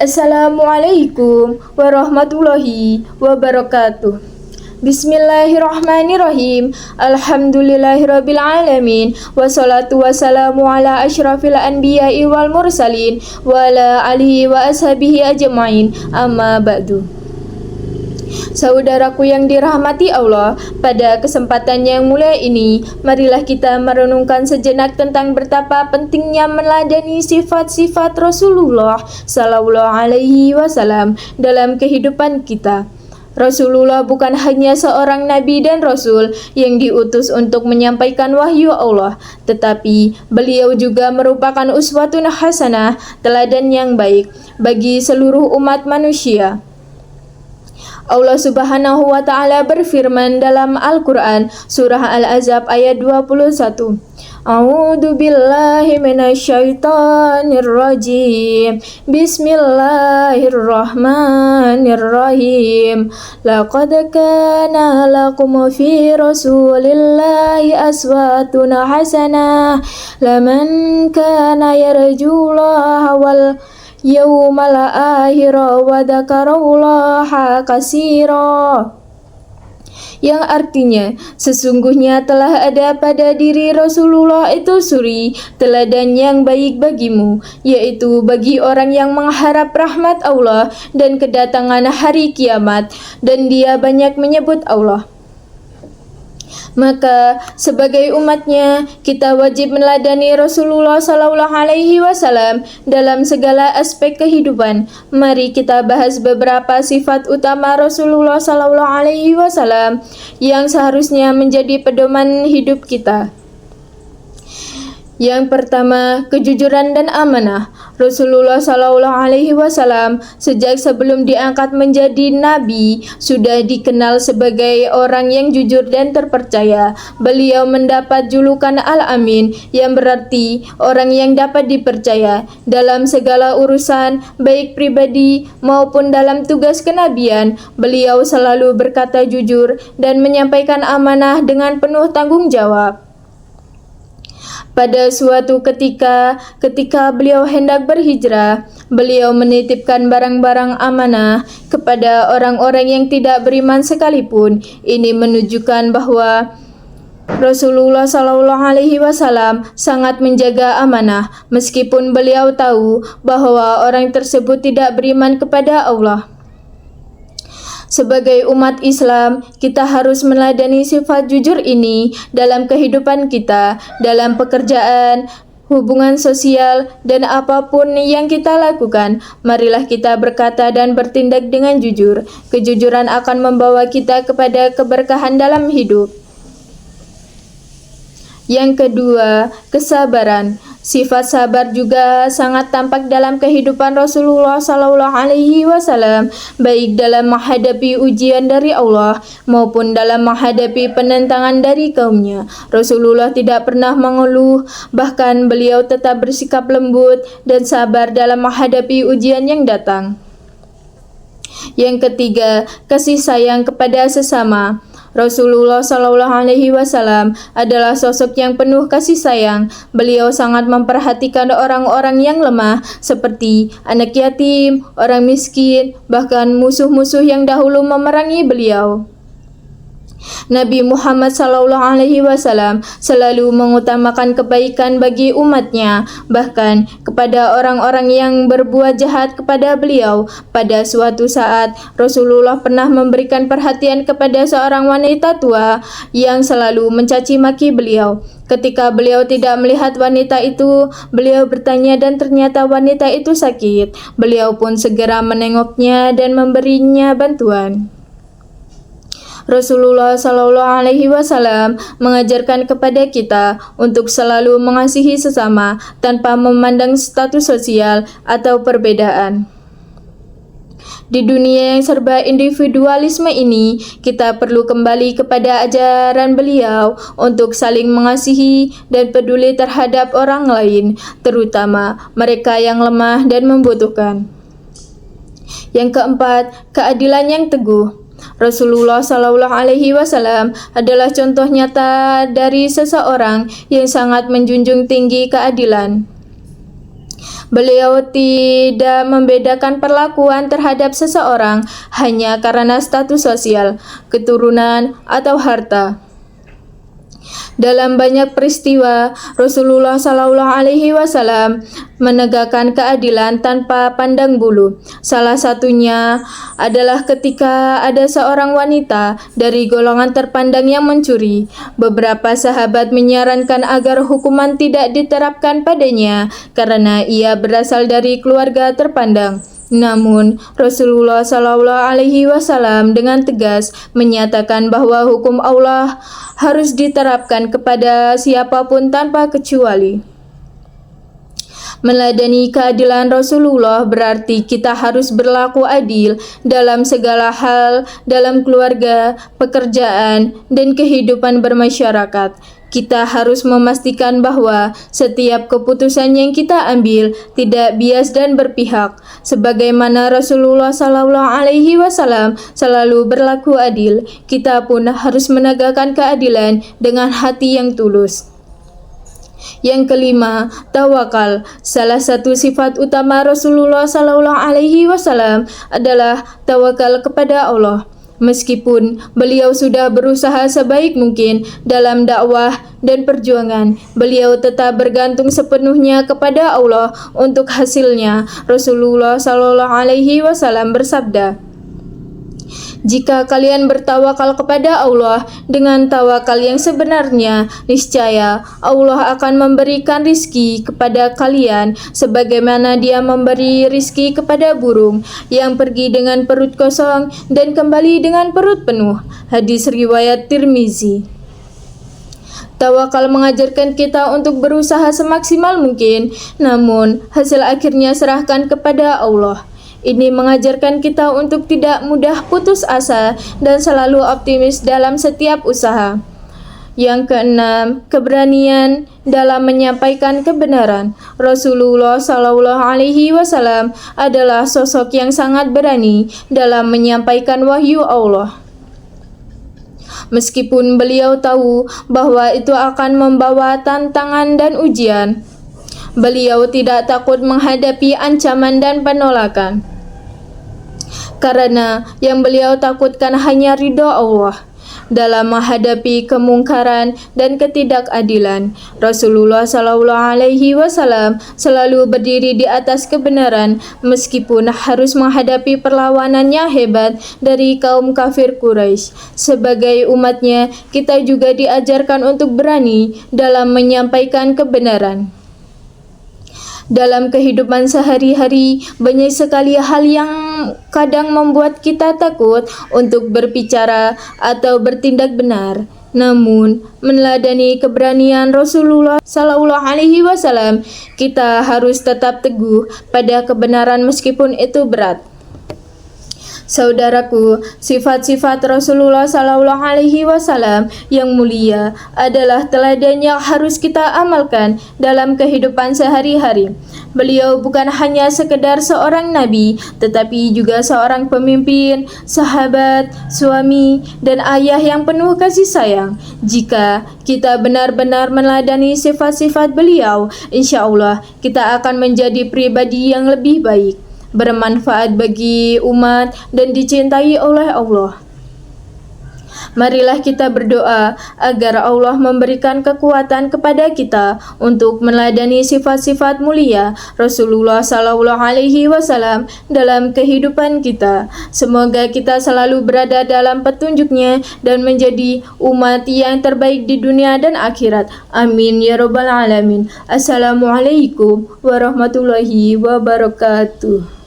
Assalamualaikum warahmatullahi wabarakatuh. Bismillahirrahmanirrahim. Alhamdulillahirabbil alamin. Wassalatu wassalamu ala asyrafil anbiya'i wal mursalin wa ala alihi wa ashabihi ajmain. Amma ba'du. Saudaraku yang dirahmati Allah, pada kesempatan yang mulia ini, marilah kita merenungkan sejenak tentang betapa pentingnya meladani sifat-sifat Rasulullah Sallallahu Alaihi Wasallam dalam kehidupan kita. Rasulullah bukan hanya seorang nabi dan rasul yang diutus untuk menyampaikan wahyu Allah, tetapi beliau juga merupakan uswatun hasanah, teladan yang baik bagi seluruh umat manusia. Allah Subhanahu wa taala berfirman dalam Al-Qur'an surah Al-Ahzab ayat 21. A'udzu billahi minasyaitonir rajim. Bismillahirrahmanirrahim. Laqad kana lakum fi Rasulillahi aswatun hasanah liman kana yarjullaha wal yaumal akhir wa dzakarallaha katsira, yang artinya sesungguhnya telah ada pada diri Rasulullah itu suri teladan yang baik bagimu, yaitu bagi orang yang mengharap rahmat Allah dan kedatangan hari kiamat, dan dia banyak menyebut Allah. Maka sebagai umatnya, kita wajib meladani Rasulullah Sallallahu Alaihi Wasallam dalam segala aspek kehidupan. Mari kita bahas beberapa sifat utama Rasulullah Sallallahu Alaihi Wasallam yang seharusnya menjadi pedoman hidup kita. Yang pertama, kejujuran dan amanah. Rasulullah Sallallahu Alaihi Wasallam sejak sebelum diangkat menjadi nabi sudah dikenal sebagai orang yang jujur dan terpercaya. Beliau mendapat julukan Al-Amin, yang berarti orang yang dapat dipercaya dalam segala urusan, baik pribadi maupun dalam tugas kenabian. Beliau selalu berkata jujur dan menyampaikan amanah dengan penuh tanggung jawab. Pada suatu ketika beliau hendak berhijrah, beliau menitipkan barang-barang amanah kepada orang-orang yang tidak beriman sekalipun. Ini menunjukkan bahwa Rasulullah Sallallahu Alaihi Wasallam sangat menjaga amanah, meskipun beliau tahu bahwa orang tersebut tidak beriman kepada Allah. Sebagai umat Islam, kita harus meladani sifat jujur ini dalam kehidupan kita, dalam pekerjaan, hubungan sosial, dan apapun yang kita lakukan. Marilah kita berkata dan bertindak dengan jujur. Kejujuran akan membawa kita kepada keberkahan dalam hidup. Yang kedua, kesabaran. Sifat sabar juga sangat tampak dalam kehidupan Rasulullah Sallallahu Alaihi Wasallam, baik dalam menghadapi ujian dari Allah maupun dalam menghadapi penentangan dari kaumnya. Rasulullah tidak pernah mengeluh, bahkan beliau tetap bersikap lembut dan sabar dalam menghadapi ujian yang datang. Yang ketiga, kasih sayang kepada sesama. Rasulullah Sallallahu Alaihi Wasallam adalah sosok yang penuh kasih sayang. Beliau sangat memperhatikan orang-orang yang lemah, seperti anak yatim, orang miskin, bahkan musuh-musuh yang dahulu memerangi beliau. Nabi Muhammad Sallallahu Alaihi Wasallam selalu mengutamakan kebaikan bagi umatnya, bahkan kepada orang-orang yang berbuat jahat kepada beliau. Pada suatu saat, Rasulullah pernah memberikan perhatian kepada seorang wanita tua yang selalu mencaci maki beliau. Ketika beliau tidak melihat wanita itu, beliau bertanya dan ternyata wanita itu sakit. Beliau pun segera menengoknya dan memberinya bantuan. Rasulullah Sallallahu Alaihi Wasallam mengajarkan kepada kita untuk selalu mengasihi sesama tanpa memandang status sosial atau perbedaan. Di dunia yang serba individualisme ini, kita perlu kembali kepada ajaran beliau untuk saling mengasihi dan peduli terhadap orang lain, terutama mereka yang lemah dan membutuhkan. Yang keempat, keadilan yang teguh. Rasulullah Sallallahu Alaihi Wasallam adalah contoh nyata dari seseorang yang sangat menjunjung tinggi keadilan. Beliau tidak membedakan perlakuan terhadap seseorang hanya karena status sosial, keturunan, atau harta. Dalam banyak peristiwa, Rasulullah Shallallahu Alaihi Wasallam menegakkan keadilan tanpa pandang bulu. Salah satunya adalah ketika ada seorang wanita dari golongan terpandang yang mencuri. Beberapa sahabat menyarankan agar hukuman tidak diterapkan padanya karena ia berasal dari keluarga terpandang. Namun, Rasulullah Shallallahu Alaihi Wasallam dengan tegas menyatakan bahwa hukum Allah harus diterapkan kepada siapapun tanpa kecuali. Meladani keadilan Rasulullah berarti kita harus berlaku adil dalam segala hal, dalam keluarga, pekerjaan, dan kehidupan bermasyarakat. Kita harus memastikan bahwa setiap keputusan yang kita ambil tidak bias dan berpihak, sebagaimana Rasulullah Sallallahu Alaihi Wasallam selalu berlaku adil. Kita pun harus menegakkan keadilan dengan hati yang tulus. Yang kelima, tawakal. Salah satu sifat utama Rasulullah Sallallahu Alaihi Wasallam adalah tawakal kepada Allah. Meskipun beliau sudah berusaha sebaik mungkin dalam dakwah dan perjuangan, beliau tetap bergantung sepenuhnya kepada Allah untuk hasilnya. Rasulullah Shallallahu Alaihi Wasallam bersabda, "Jika kalian bertawakal kepada Allah dengan tawakal yang sebenarnya, niscaya Allah akan memberikan rizki kepada kalian sebagaimana Dia memberi rizki kepada burung yang pergi dengan perut kosong dan kembali dengan perut penuh." Hadis riwayat Tirmizi. Tawakal mengajarkan kita untuk berusaha semaksimal mungkin, namun hasil akhirnya serahkan kepada Allah. Ini mengajarkan kita untuk tidak mudah putus asa dan selalu optimis dalam setiap usaha. Yang keenam, keberanian dalam menyampaikan kebenaran. Rasulullah Shallallahu Alaihi Wasallam adalah sosok yang sangat berani dalam menyampaikan wahyu Allah. Meskipun beliau tahu bahwa itu akan membawa tantangan dan ujian, beliau tidak takut menghadapi ancaman dan penolakan. Karena yang beliau takutkan hanya ridho Allah. Dalam menghadapi kemungkaran dan ketidakadilan, Rasulullah Shallallahu Alaihi Wasallam selalu berdiri di atas kebenaran meskipun harus menghadapi perlawanan yang hebat dari kaum kafir Quraisy. Sebagai umatnya, kita juga diajarkan untuk berani dalam menyampaikan kebenaran. Dalam kehidupan sehari-hari, banyak sekali hal yang kadang membuat kita takut untuk berbicara atau bertindak benar. Namun, meneladani keberanian Rasulullah Sallallahu Alaihi Wasallam, kita harus tetap teguh pada kebenaran meskipun itu berat. Saudaraku, sifat-sifat Rasulullah Sallallahu Alaihi Wasallam yang mulia adalah teladan yang harus kita amalkan dalam kehidupan sehari-hari. Beliau bukan hanya sekedar seorang nabi, tetapi juga seorang pemimpin, sahabat, suami, dan ayah yang penuh kasih sayang. Jika kita benar-benar meneladani sifat-sifat beliau, insya Allah kita akan menjadi pribadi yang lebih baik, bermanfaat bagi umat, dan dicintai oleh Allah. Marilah kita berdoa agar Allah memberikan kekuatan kepada kita untuk meneladani sifat-sifat mulia Rasulullah Sallallahu Alaihi Wasallam dalam kehidupan kita. Semoga kita selalu berada dalam petunjuknya dan menjadi umat yang terbaik di dunia dan akhirat. Amin ya rabbal alamin. Assalamualaikum warahmatullahi wabarakatuh.